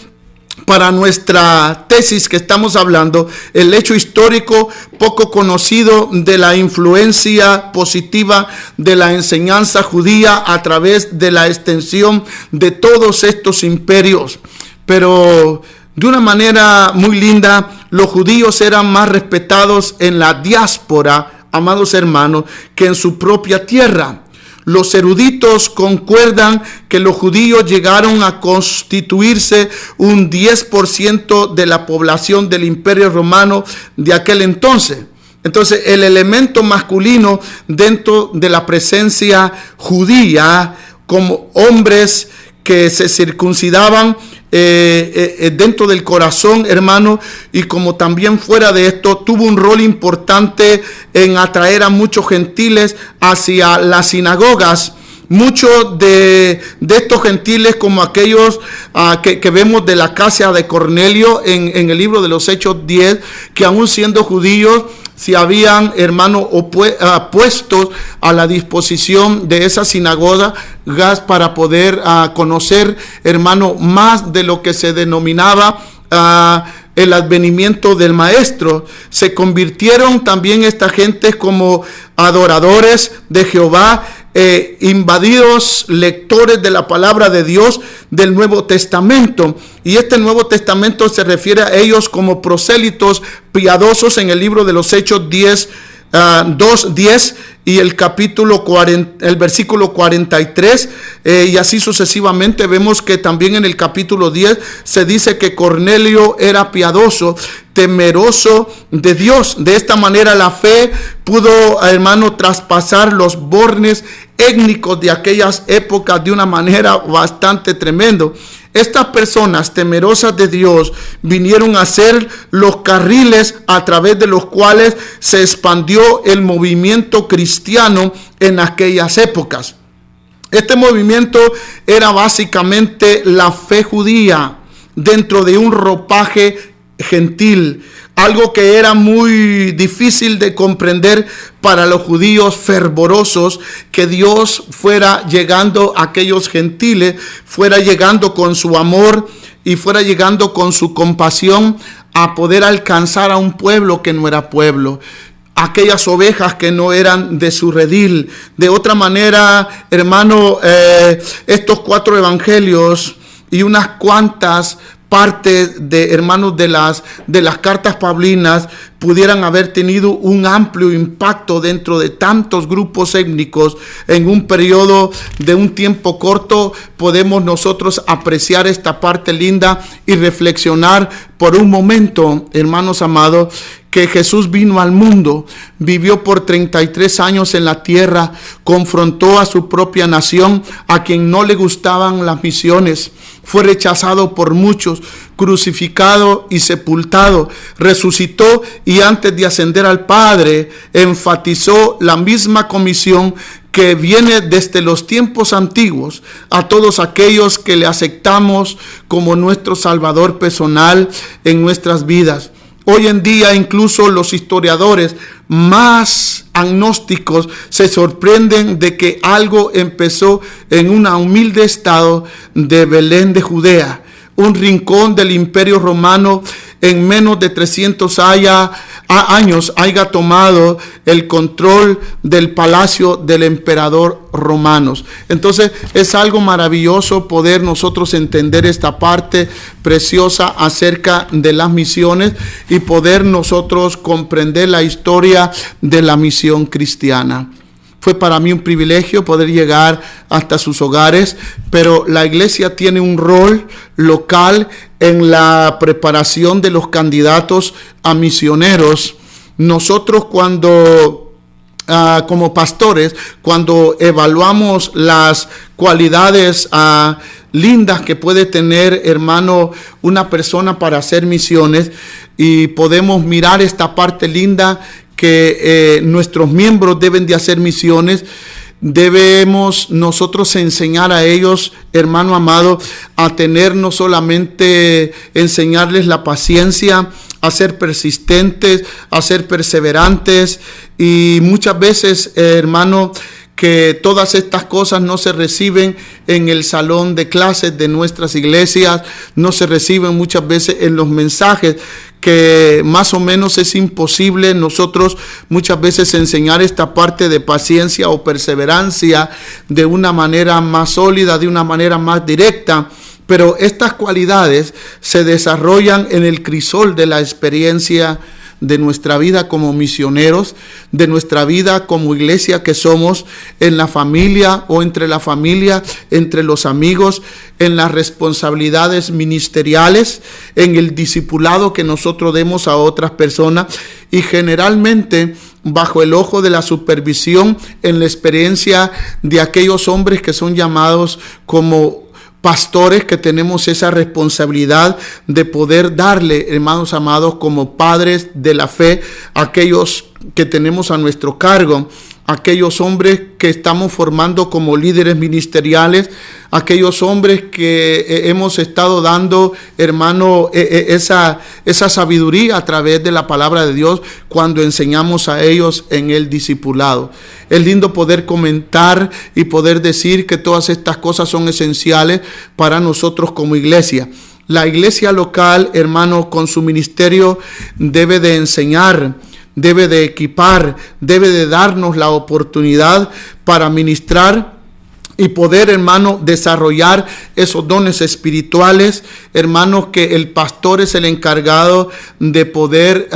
para nuestra tesis que estamos hablando, el hecho histórico poco conocido de la influencia positiva de la enseñanza judía a través de la extensión de todos estos imperios. Pero de una manera muy linda, los judíos eran más respetados en la diáspora, amados hermanos, que en su propia tierra. Los eruditos concuerdan que los judíos llegaron a constituirse un 10% de la población del Imperio Romano de aquel entonces. Entonces, el elemento masculino dentro de la presencia judía, como hombres que se circuncidaban dentro del corazón, hermano, y como también fuera de esto, tuvo un rol importante en atraer a muchos gentiles hacia las sinagogas. Muchos de estos gentiles, como aquellos que vemos de la casa de Cornelio en el libro de los Hechos 10, que aún siendo judíos, se habían, hermanos, puestos a la disposición de esa sinagoga para poder conocer, hermano, más de lo que se denominaba el advenimiento del maestro. Se convirtieron también esta gente como adoradores de Jehová, invadidos lectores de la palabra de Dios del Nuevo Testamento, y este Nuevo Testamento se refiere a ellos como prosélitos piadosos en el libro de los Hechos 2:10 y el capítulo 40, el versículo 43, y así sucesivamente. Vemos que también en el capítulo 10 se dice que Cornelio era piadoso, temeroso de Dios. De esta manera la fe pudo, hermano, traspasar los bordes étnicos de aquellas épocas de una manera bastante tremenda. Estas personas temerosas de Dios vinieron a ser los carriles a través de los cuales se expandió el movimiento cristiano en aquellas épocas. Este movimiento era básicamente la fe judía dentro de un ropaje gentil, algo que era muy difícil de comprender para los judíos fervorosos, que Dios fuera llegando a aquellos gentiles, fuera llegando con su amor y fuera llegando con su compasión a poder alcanzar a un pueblo que no era pueblo, aquellas ovejas que no eran de su redil. De otra manera, hermano, estos 4 evangelios y unas cuantas parte de, hermanos, de las cartas paulinas pudieran haber tenido un amplio impacto dentro de tantos grupos étnicos en un periodo de un tiempo corto, podemos nosotros apreciar esta parte linda y reflexionar por un momento, hermanos amados, que Jesús vino al mundo, vivió por 33 años en la tierra, confrontó a su propia nación, a quien no le gustaban las misiones, fue rechazado por muchos, crucificado y sepultado, resucitó y antes de ascender al Padre, enfatizó la misma comisión que viene desde los tiempos antiguos a todos aquellos que le aceptamos como nuestro Salvador personal en nuestras vidas. Hoy en día incluso los historiadores más agnósticos se sorprenden de que algo empezó en un humilde estado de Belén de Judea, un rincón del Imperio Romano. En menos de 300 años haya tomado el control del palacio del emperador romano. Entonces es algo maravilloso poder nosotros entender esta parte preciosa acerca de las misiones y poder nosotros comprender la historia de la misión cristiana. Fue para mí un privilegio poder llegar hasta sus hogares, pero la iglesia tiene un rol local en la preparación de los candidatos a misioneros. Nosotros como pastores, cuando evaluamos las cualidades lindas que puede tener, hermano, una persona para hacer misiones, y podemos mirar esta parte linda que nuestros miembros deben de hacer misiones, debemos nosotros enseñar a ellos, hermano amado, a tener no solamente enseñarles la paciencia, a ser persistentes, a ser perseverantes, y muchas veces, hermano, que todas estas cosas no se reciben en el salón de clases de nuestras iglesias, no se reciben muchas veces en los mensajes, que más o menos es imposible nosotros muchas veces enseñar esta parte de paciencia o perseverancia de una manera más sólida, de una manera más directa. Pero estas cualidades se desarrollan en el crisol de la experiencia de nuestra vida como misioneros, de nuestra vida como iglesia que somos, en la familia o entre la familia, entre los amigos, en las responsabilidades ministeriales, en el discipulado que nosotros demos a otras personas, y generalmente bajo el ojo de la supervisión, en la experiencia de aquellos hombres que son llamados como pastores, que tenemos esa responsabilidad de poder darle, hermanos amados, como padres de la fe, aquellos que tenemos a nuestro cargo, aquellos hombres que estamos formando como líderes ministeriales, aquellos hombres que hemos estado dando, hermano, esa sabiduría a través de la palabra de Dios cuando enseñamos a ellos en el discipulado. Es lindo poder comentar y poder decir que todas estas cosas son esenciales para nosotros como iglesia. La iglesia local, hermano, con su ministerio debe de enseñar, debe de equipar, debe de darnos la oportunidad para ministrar y poder, hermano, desarrollar esos dones espirituales, hermano, que el pastor es el encargado de poder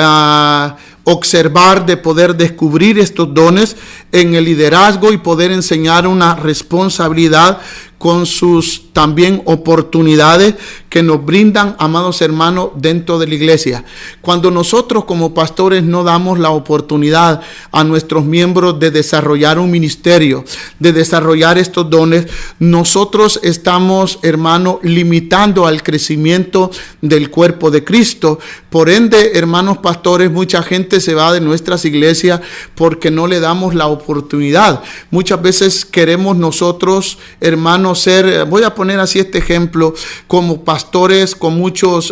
observar, de poder descubrir estos dones en el liderazgo y poder enseñar una responsabilidad con sus también oportunidades que nos brindan, amados hermanos, dentro de la iglesia. Cuando nosotros como pastores no damos la oportunidad a nuestros miembros de desarrollar un ministerio, de desarrollar estos dones, nosotros estamos, hermanos, limitando al crecimiento del cuerpo de Cristo. Por ende, hermanos pastores, mucha gente se va de nuestras iglesias porque no le damos la oportunidad. Muchas veces queremos nosotros, hermanos, voy a poner así este ejemplo, como pastores con muchos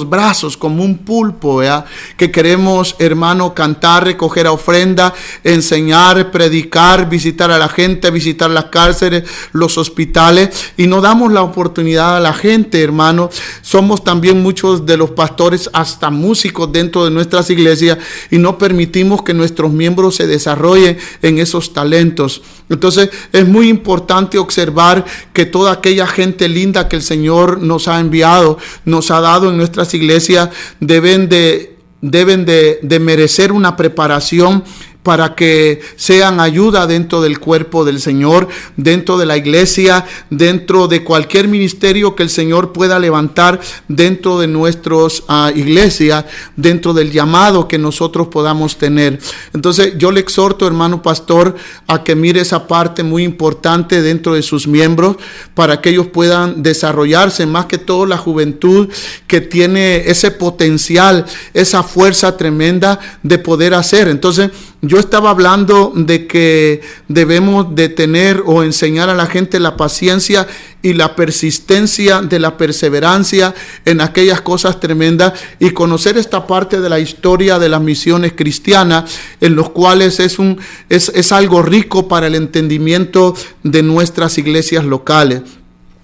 brazos, como un pulpo, ¿verdad? Que queremos, hermano, cantar, recoger ofrenda, enseñar, predicar, visitar a la gente, visitar las cárceles, los hospitales, y no damos la oportunidad a la gente, hermano. Somos también muchos de los pastores hasta músicos dentro de nuestras iglesias y no permitimos que nuestros miembros se desarrollen en esos talentos. Entonces es muy importante observar que toda aquella gente linda que el Señor nos ha enviado, nos ha dado en nuestras iglesias, deben de deben de merecer una preparación para que sean ayuda dentro del cuerpo del Señor, dentro de la iglesia, dentro de cualquier ministerio que el Señor pueda levantar dentro de nuestras iglesias, dentro del llamado que nosotros podamos tener. Entonces yo le exhorto, hermano pastor, a que mire esa parte muy importante dentro de sus miembros para que ellos puedan desarrollarse, más que todo la juventud que tiene ese potencial, esa fuerza tremenda de poder hacer. Entonces yo estaba hablando de que debemos de tener o enseñar a la gente la paciencia y la persistencia de la perseverancia en aquellas cosas tremendas y conocer esta parte de la historia de las misiones cristianas, en los cuales es algo rico para el entendimiento de nuestras iglesias locales.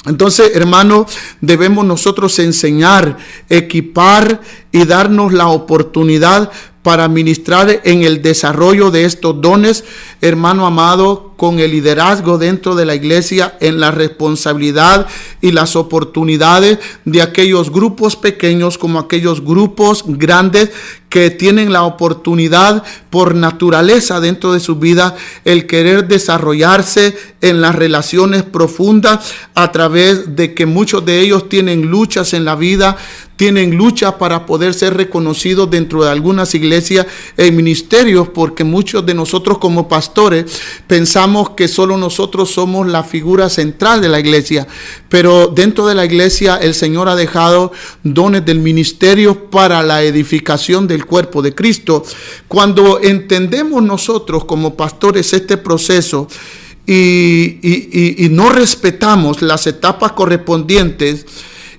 Entonces, hermano, debemos nosotros enseñar, equipar y darnos la oportunidad para ministrar en el desarrollo de estos dones, hermano amado, con el liderazgo dentro de la iglesia, en la responsabilidad y las oportunidades de aquellos grupos pequeños como aquellos grupos grandes que tienen la oportunidad por naturaleza dentro de su vida, el querer desarrollarse en las relaciones profundas a través de que muchos de ellos tienen luchas en la vida, tienen lucha para poder ser reconocidos dentro de algunas iglesias y ministerios, porque muchos de nosotros como pastores pensamos que solo nosotros somos la figura central de la iglesia, pero dentro de la iglesia el Señor ha dejado dones del ministerio para la edificación del cuerpo de Cristo. Cuando entendemos nosotros como pastores este proceso y no respetamos las etapas correspondientes,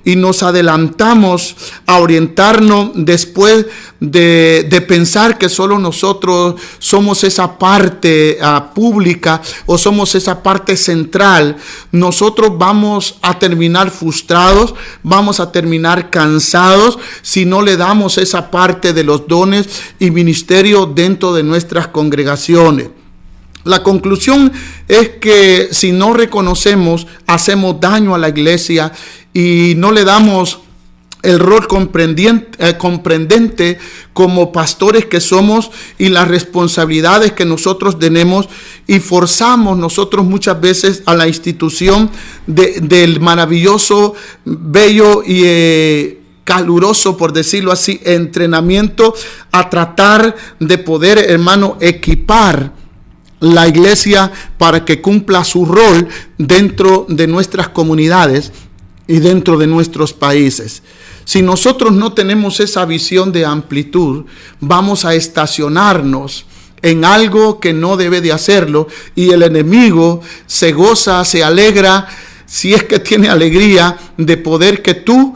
y nos adelantamos a orientarnos después de pensar que solo nosotros somos esa parte pública o somos esa parte central, nosotros vamos a terminar frustrados, vamos a terminar cansados si no le damos esa parte de los dones y ministerios dentro de nuestras congregaciones. La conclusión es que si no reconocemos, hacemos daño a la iglesia y no le damos el rol comprendente como pastores que somos y las responsabilidades que nosotros tenemos, y forzamos nosotros muchas veces a la institución del maravilloso, bello y caluroso, por decirlo así, entrenamiento a tratar de poder, hermano, equipar la iglesia para que cumpla su rol dentro de nuestras comunidades y dentro de nuestros países. Si nosotros no tenemos esa visión de amplitud, vamos a estacionarnos en algo que no debe de hacerlo, y el enemigo se goza, se alegra, si es que tiene alegría, de poder que tú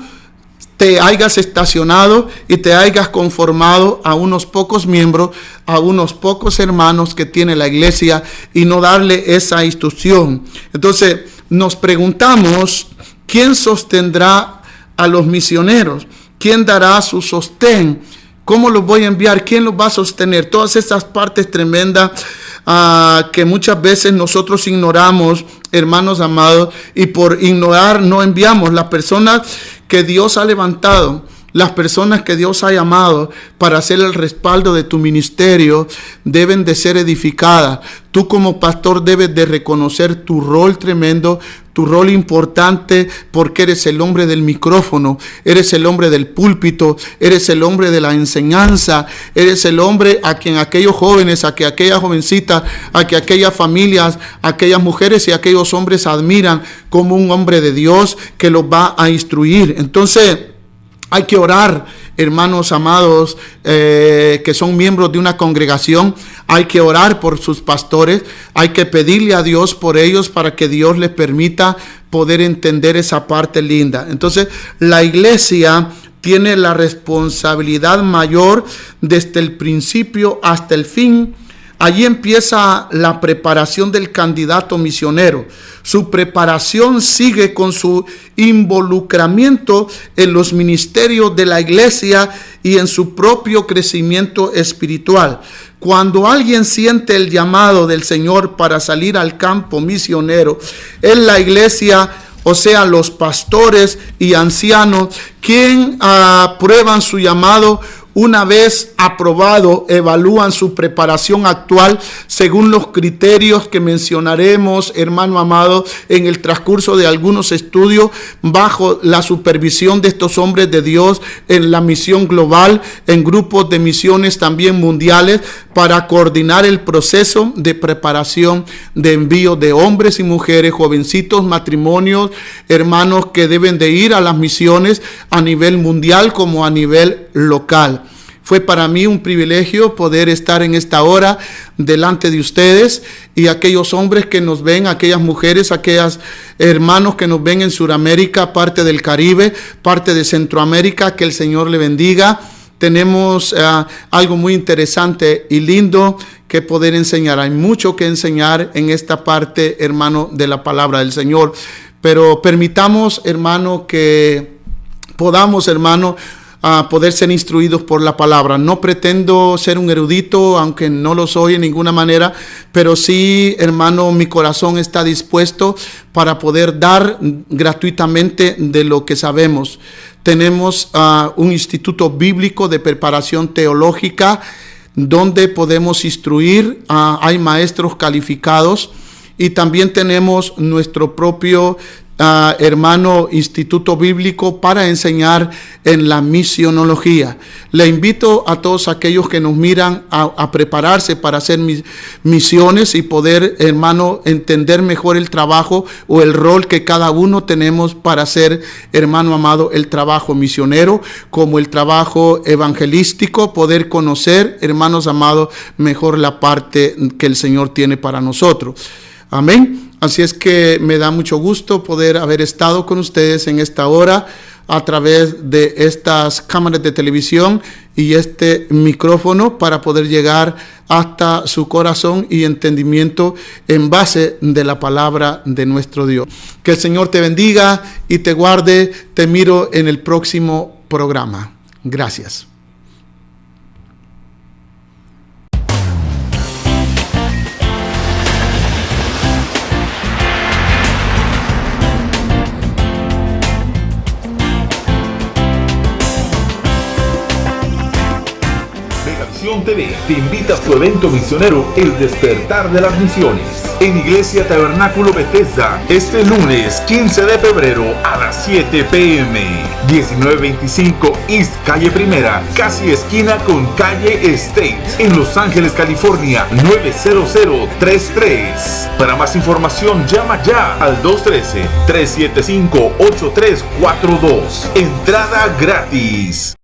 te hayas estacionado y te hayas conformado a unos pocos miembros, a unos pocos hermanos que tiene la iglesia, y no darle esa instrucción. Entonces nos preguntamos, ¿quién sostendrá a los misioneros? ¿Quién dará su sostén? ¿Cómo los voy a enviar? ¿Quién los va a sostener? Todas esas partes tremendas que muchas veces nosotros ignoramos, hermanos amados, y por ignorar no enviamos. Las personas que Dios ha levantado, las personas que Dios ha llamado para hacer el respaldo de tu ministerio, deben de ser edificadas. Tú como pastor debes de reconocer tu rol tremendo, tu rol importante, porque eres el hombre del micrófono, eres el hombre del púlpito, eres el hombre de la enseñanza, eres el hombre a quien aquellos jóvenes, a que aquellas jovencitas, a que aquellas familias, aquellas mujeres y aquellos hombres admiran como un hombre de Dios que los va a instruir. Entonces, hay que orar, hermanos amados, que son miembros de una congregación. Hay que orar por sus pastores. Hay que pedirle a Dios por ellos para que Dios les permita poder entender esa parte linda. Entonces, la iglesia tiene la responsabilidad mayor desde el principio hasta el fin. Allí empieza la preparación del candidato misionero. Su preparación sigue con su involucramiento en los ministerios de la iglesia y en su propio crecimiento espiritual. Cuando alguien siente el llamado del Señor para salir al campo misionero, es la iglesia, o sea, los pastores y ancianos, quien aprueban su llamado una vez aprobado, evalúan su preparación actual según los criterios que mencionaremos, hermano amado, en el transcurso de algunos estudios, bajo la supervisión de estos hombres de Dios en la misión global, en grupos de misiones también mundiales, para coordinar el proceso de preparación de envío de hombres y mujeres, jovencitos, matrimonios, hermanos que deben de ir a las misiones a nivel mundial como a nivel local. Fue para mí un privilegio poder estar en esta hora delante de ustedes y aquellos hombres que nos ven, aquellas mujeres, aquellos hermanos que nos ven en Sudamérica, parte del Caribe, parte de Centroamérica, que el Señor le bendiga. Tenemos algo muy interesante y lindo que poder enseñar. Hay mucho que enseñar en esta parte, hermano, de la palabra del Señor. Pero permitamos, hermano, que podamos, hermano, poder ser instruidos por la palabra. No pretendo ser un erudito, aunque no lo soy en ninguna manera, pero sí, hermano, mi corazón está dispuesto para poder dar gratuitamente de lo que sabemos. Tenemos un instituto bíblico de preparación teológica donde podemos instruir, hay maestros calificados, y también tenemos nuestro propio hermano instituto bíblico para enseñar en la misionología. Le invito a todos aquellos que nos miran a prepararse para hacer misiones y poder, hermano, entender mejor el trabajo o el rol que cada uno tenemos para hacer, hermano amado, el trabajo misionero como el trabajo evangelístico, poder conocer, hermanos amados, mejor la parte que el Señor tiene para nosotros. Amén. Así es que me da mucho gusto poder haber estado con ustedes en esta hora a través de estas cámaras de televisión y este micrófono para poder llegar hasta su corazón y entendimiento en base de la palabra de nuestro Dios. Que el Señor te bendiga y te guarde. Te miro en el próximo programa. Gracias. TV te invita a su evento misionero El Despertar de las Misiones en Iglesia Tabernáculo Bethesda este lunes 15 de febrero a las 7 p.m. 1925 East Calle Primera, casi esquina con Calle State en Los Ángeles, California 90033. Para más información llama ya al 213-375-8342. Entrada gratis.